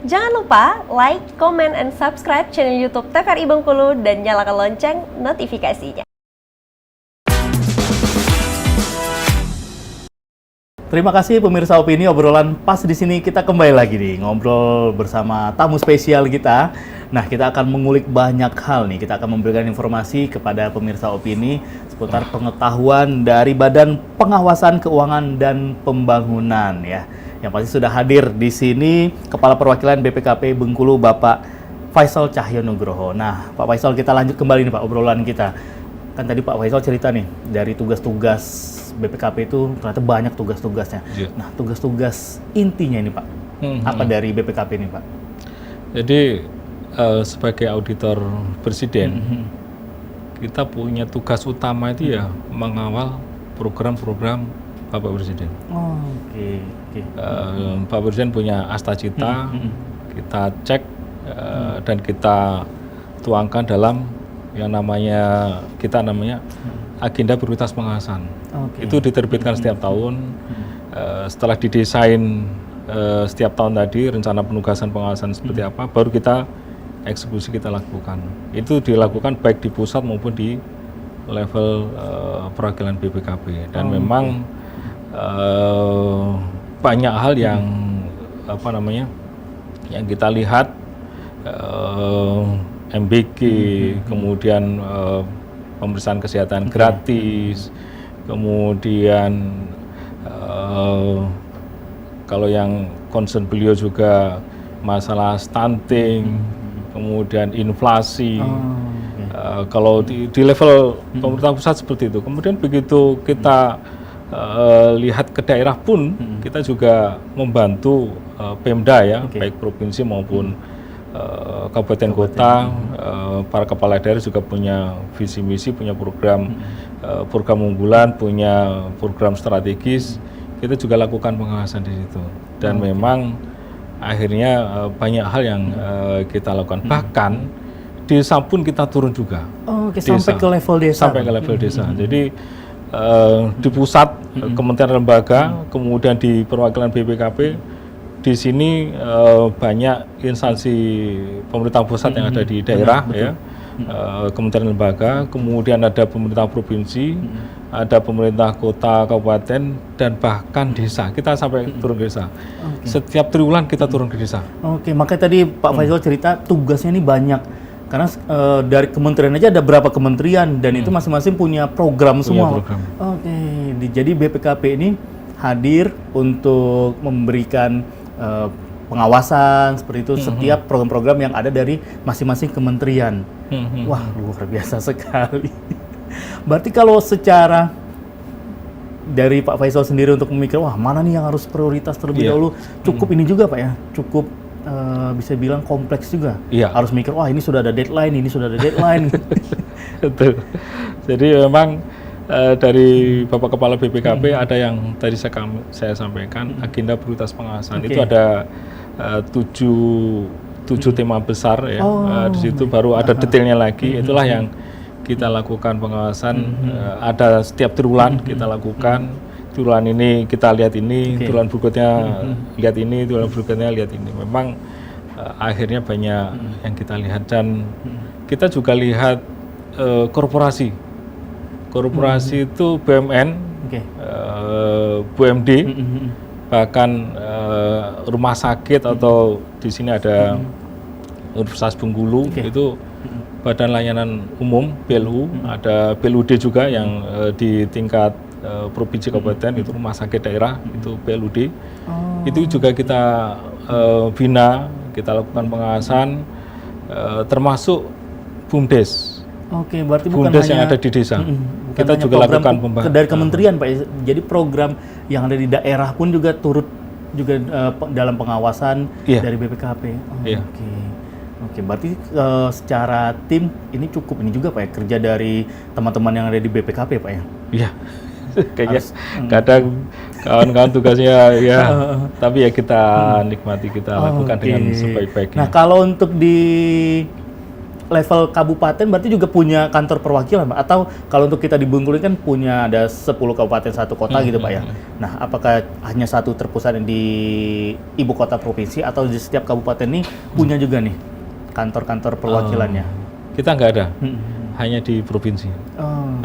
Jangan lupa like, comment, and subscribe channel YouTube TVRI Bengkulu dan nyalakan lonceng notifikasinya. Terima kasih pemirsa Opini, obrolan pas di sini kita kembali lagi nih ngobrol bersama tamu spesial kita. Nah, kita akan mengulik banyak hal nih. Kita akan memberikan informasi kepada pemirsa Opini seputar pengetahuan dari Badan Pengawasan Keuangan dan Pembangunan ya. Yang pasti sudah hadir di sini Kepala Perwakilan BPKP Bengkulu Bapak Faisal Cahyonugroho. Nah, Pak Faisal, kita lanjut kembali nih Pak obrolan kita. Kan tadi Pak Faisal cerita nih dari tugas-tugas BPKP itu ternyata banyak tugas-tugasnya. Yeah. Nah, tugas-tugas intinya ini Pak, apa dari BPKP ini Pak? Jadi sebagai auditor presiden, kita punya tugas utama itu ya mengawal program-program Bapak Presiden. Oh, oke. Pak Presiden punya Astacita, kita cek dan kita tuangkan dalam yang namanya agenda prioritas pengawasan. Itu diterbitkan setiap tahun. Setelah didesain setiap tahun tadi rencana penugasan pengawasan seperti apa, baru kita eksekusi kita lakukan. Itu dilakukan baik di pusat maupun di level perwakilan BPKP. Dan memang banyak hal yang yang kita lihat, MBG, kemudian pemeriksaan kesehatan gratis, kemudian kalau yang concern beliau juga masalah stunting, kemudian inflasi. Kalau di level pemerintah pusat seperti itu. Kemudian begitu kita lihat ke daerah pun, kita juga membantu Pemda ya, baik provinsi maupun kabupaten kota, para kepala daerah juga punya visi misi, punya program unggulan, punya program strategis. Kita juga lakukan pengawasan di situ. Dan memang akhirnya banyak hal yang kita lakukan. Bahkan desa pun kita turun juga. Sampai ke level desa. Sampai ke level desa. Jadi di pusat kementerian lembaga, kemudian di perwakilan BPKP. Di sini banyak instansi pemerintah pusat yang ada di daerah, ya, kementerian lembaga, kemudian ada pemerintah provinsi, ada pemerintah kota, kabupaten, dan bahkan desa. Kita sampai turun ke desa. Setiap triwulan kita turun ke desa. Makanya tadi Pak Faisal cerita tugasnya ini banyak. Karena dari kementerian aja ada berapa kementerian dan itu masing-masing punya program semua. Jadi BPKP ini hadir untuk memberikan pengawasan seperti itu setiap program-program yang ada dari masing-masing kementerian. Wah, luar biasa sekali. Berarti kalau secara dari Pak Faisal sendiri untuk memikir, wah mana nih yang harus prioritas terlebih dahulu, cukup ini juga Pak ya, cukup bisa bilang kompleks juga. Harus mikir, wah ini sudah ada deadline, ini sudah ada deadline. Betul. Jadi memang dari Bapak Kepala BPKP ada yang tadi saya sampaikan, agenda prioritas pengawasan. Itu ada tujuh tema besar ya. Di situ baru ada detailnya lagi. Itulah yang kita lakukan pengawasan. Ada setiap triwulan kita lakukan. Triwulan ini kita lihat ini, triwulan berikutnya lihat ini, triwulan berikutnya lihat ini. Memang akhirnya banyak yang kita lihat, dan kita juga lihat korporasi itu BUMN, BUMD, bahkan rumah sakit atau di sini ada Universitas Bengkulu, itu Badan Layanan Umum BLU, ada BLUD juga yang di tingkat provinsi kabupaten, itu rumah sakit daerah, itu BLUD. Itu juga kita bina, kita lakukan pengawasan, termasuk BUMDes. Berarti bukan BUMDes hanya yang ada di desa. Kita juga lakukan pembahasan dari kementerian Pak. Jadi program yang ada di daerah pun juga turut juga dalam pengawasan dari BPKP. Berarti secara tim ini cukup ini juga Pak ya, kerja dari teman-teman yang ada di BPKP Pak ya. Iya. Kayaknya kadang kawan-kawan tugasnya ya, tapi ya kita nikmati, kita lakukan dengan sebaik-baiknya. Nah, kalau untuk di level kabupaten berarti juga punya kantor perwakilan, Pak? Atau kalau untuk kita di Bengkulu kan punya ada 10 kabupaten, satu kota gitu, Pak ya. Nah, apakah hanya satu terpusat di ibu kota provinsi atau di setiap kabupaten ini punya juga nih kantor-kantor perwakilannya? Kita nggak ada, hanya di provinsi.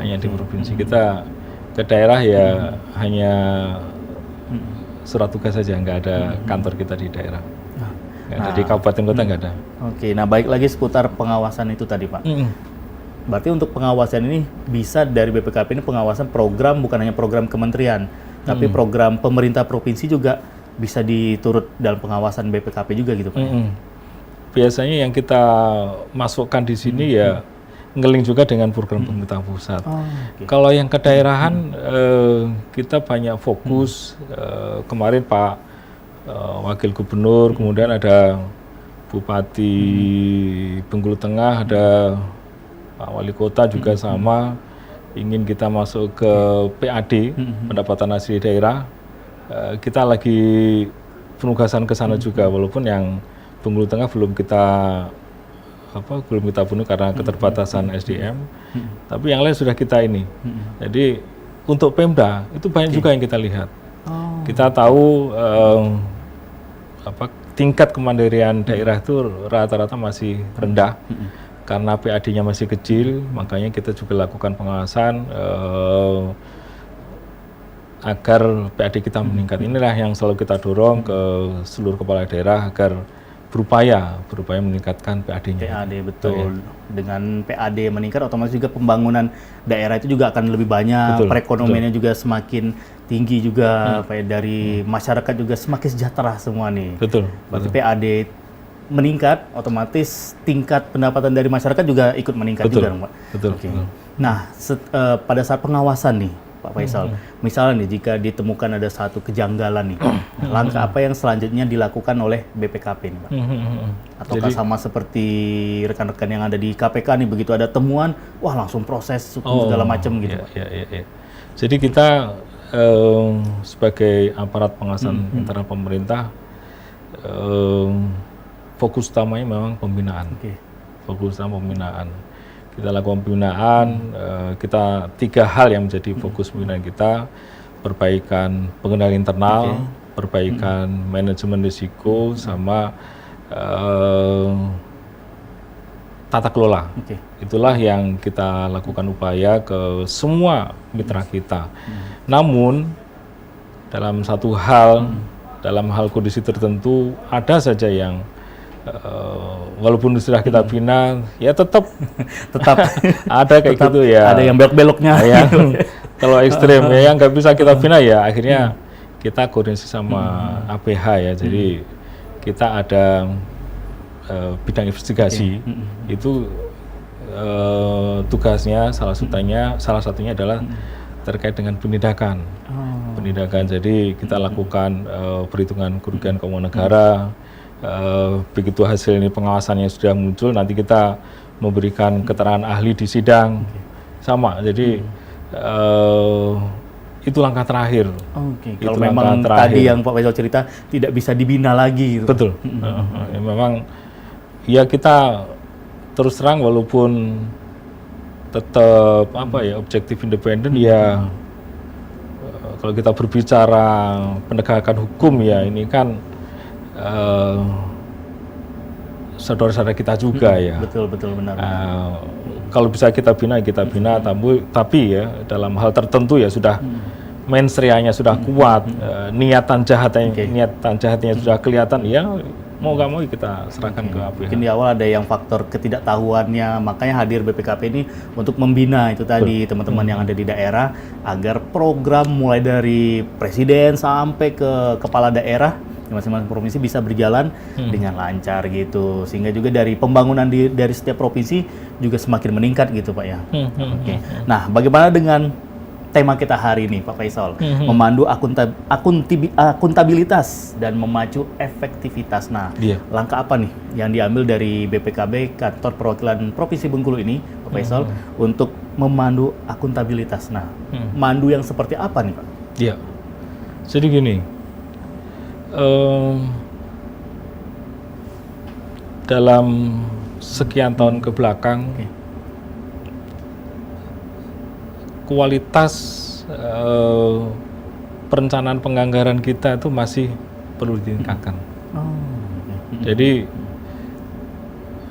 Hanya di provinsi. Kita ke daerah ya hanya surat tugas saja, nggak ada kantor kita di daerah. Nggak ada, di kabupaten kota nggak ada. Oke, nah baik lagi seputar pengawasan itu tadi, Pak. Berarti untuk pengawasan ini bisa dari BPKP ini pengawasan program, bukan hanya program kementerian, tapi program pemerintah provinsi juga bisa diturut dalam pengawasan BPKP juga gitu, Pak. Biasanya yang kita masukkan di sini ya ngeling juga dengan program pemerintah pusat. Kalau yang kedaerahan kita banyak fokus. Kemarin Pak Wakil Gubernur, kemudian ada Bupati Bengkulu Tengah, ada Pak Wali Kota juga sama, ingin kita masuk ke PAD, pendapatan asli daerah. Kita lagi penugasan ke sana juga, walaupun yang Bengkulu Tengah belum kita penuhi karena keterbatasan SDM, tapi yang lain sudah kita ini. Jadi untuk Pemda itu banyak juga yang kita lihat. Kita tahu tingkat kemandirian daerah itu rata-rata masih rendah karena PAD-nya masih kecil, makanya kita juga lakukan pengawasan agar PAD kita meningkat. Inilah yang selalu kita dorong ke seluruh kepala daerah agar berupaya meningkatkan PAD-nya. PAD, betul. Dengan PAD meningkat, otomatis juga pembangunan daerah itu juga akan lebih banyak, perekonomiannya juga semakin tinggi juga, dari masyarakat juga semakin sejahtera semua nih. Berarti PAD meningkat, otomatis tingkat pendapatan dari masyarakat juga ikut meningkat juga, Pak. Nah, pada saat pengawasan nih, Pak Faisal, misalnya nih jika ditemukan ada satu kejanggalan nih, langkah apa yang selanjutnya dilakukan oleh BPKP nih, Pak? Ataukah sama seperti rekan-rekan yang ada di KPK nih, begitu ada temuan, wah langsung proses hukum segala macam gitu, Pak? Jadi kita sebagai aparat pengawasan internal pemerintah, fokus utamanya memang pembinaan. Fokus utama pembinaan. Kita lakukan pembinaan, kita 3 hal yang menjadi fokus pembinaan kita: perbaikan pengendalian internal, perbaikan manajemen risiko, sama tata kelola. Itulah yang kita lakukan upaya ke semua mitra kita. Namun dalam satu hal, dalam hal kondisi tertentu, ada saja yang walaupun sudah kita bina, ya tetap ada kayak gitu ya. Ada yang belok-beloknya. Ya, kalau ekstrem ya yang nggak bisa kita bina ya akhirnya kita koordinasi sama APH ya. Jadi kita ada bidang investigasi itu tugasnya salah satunya adalah terkait dengan penindakan. Penindakan. Jadi kita lakukan perhitungan kerugian keuangan negara. Begitu hasil ini pengawasannya sudah muncul, nanti kita memberikan keterangan ahli di sidang. Sama, jadi itu langkah terakhir. Kalau memang tadi yang Pak Faisal cerita tidak bisa dibina lagi gitu. Betul. Memang ya kita terus terang walaupun tetap objektif independen ya, kalau kita berbicara penegakan hukum ya ini kan saudara-saudara kita juga ya. Betul benar. Kalau bisa kita bina, tapi ya dalam hal tertentu ya sudah mensreanya sudah kuat, niatan jahatnya sudah kelihatan, ya mau nggak mau kita serahkan ke APH. Mungkin di awal ada yang faktor ketidaktahuannya, makanya hadir BPKP ini untuk membina itu tadi teman-teman yang ada di daerah agar program mulai dari presiden sampai ke kepala daerah masing-masing provinsi bisa berjalan dengan lancar gitu, sehingga juga dari pembangunan dari setiap provinsi juga semakin meningkat gitu, Pak ya. Nah, bagaimana dengan tema kita hari ini, Pak Faisal? Memandu akuntabilitas dan memacu efektivitas. Nah, langkah apa nih yang diambil dari BPKB Kantor Perwakilan Provinsi Bengkulu ini, Pak Faisal, untuk memandu akuntabilitas? Nah, mandu yang seperti apa nih, Pak? Iya. Jadi gini, dalam sekian tahun ke belakang, Oke. kualitas perencanaan penganggaran kita itu masih perlu ditingkatkan. Oh, oke. Jadi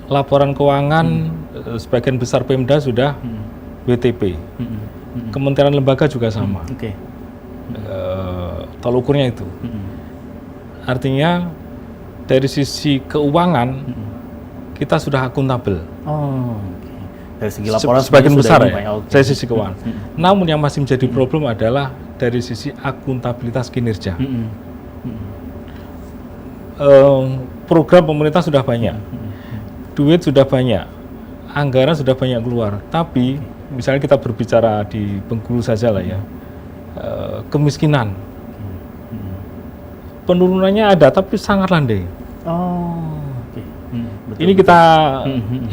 laporan keuangan sebagian besar Pemda sudah WTP. Kementerian lembaga juga sama. Oke. Tolak ukurnya itu. Artinya dari sisi keuangan kita sudah akuntabel. Oh, oke. Dari segi laporan Sebagian sudah besar ini, Pak, ya, oke. dari sisi keuangan. Namun yang masih menjadi problem adalah dari sisi akuntabilitas kinerja. Program pemerintah sudah banyak, duit sudah banyak, anggaran sudah banyak keluar. Tapi misalnya kita berbicara di Bengkulu saja lah ya, kemiskinan, penurunannya ada tapi sangat landai. Oh, oke. Betul, Ini betul. kita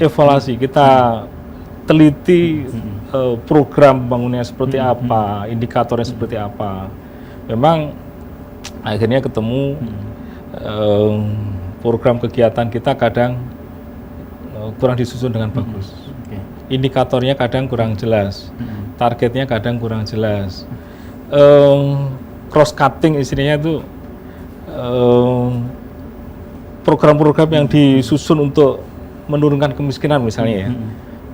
evaluasi, kita teliti program pembangunannya seperti apa, indikatornya seperti apa. Memang akhirnya ketemu program kegiatan kita kadang kurang disusun dengan bagus. Oke. Indikatornya kadang kurang jelas, targetnya kadang kurang jelas. Cross cutting istilahnya itu program-program yang disusun untuk menurunkan kemiskinan misalnya ya,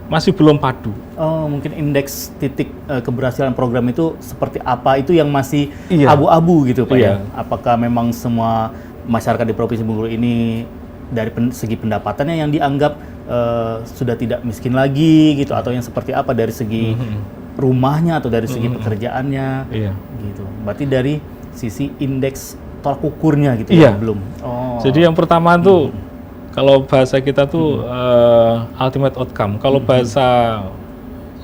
masih belum padu. Oh, mungkin indeks titik keberhasilan program itu seperti apa itu yang masih Iya. abu-abu gitu Pak Iya. ya? Apakah memang semua masyarakat di Provinsi Bengkulu ini dari segi pendapatannya yang dianggap sudah tidak miskin lagi gitu, atau yang seperti apa dari segi rumahnya atau dari segi pekerjaannya Iya. gitu. Berarti dari sisi indeks tolak ukurnya gitu Iya. ya, belum. Oh. Jadi yang pertama tuh kalau bahasa kita tuh ultimate outcome. Kalau bahasa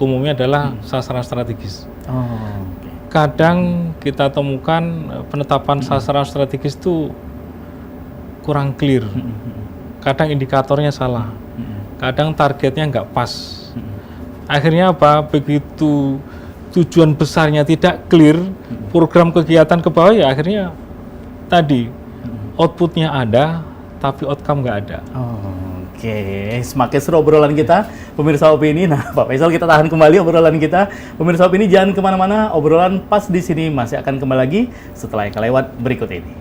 umumnya adalah sasaran strategis. Oh, oke. Kadang kita temukan penetapan sasaran strategis itu kurang clear. Kadang indikatornya salah. Kadang targetnya nggak pas. Akhirnya apa? Begitu tujuan besarnya tidak clear, program kegiatan ke bawah ya akhirnya tadi outputnya ada, tapi outcome nggak ada. Oke, semakin seru obrolan kita, pemirsa Opini. Nah, Pak Faisal, kita tahan kembali obrolan kita. Pemirsa Opini, jangan kemana-mana, obrolan pas di sini masih akan kembali lagi setelah yang kelewat berikut ini.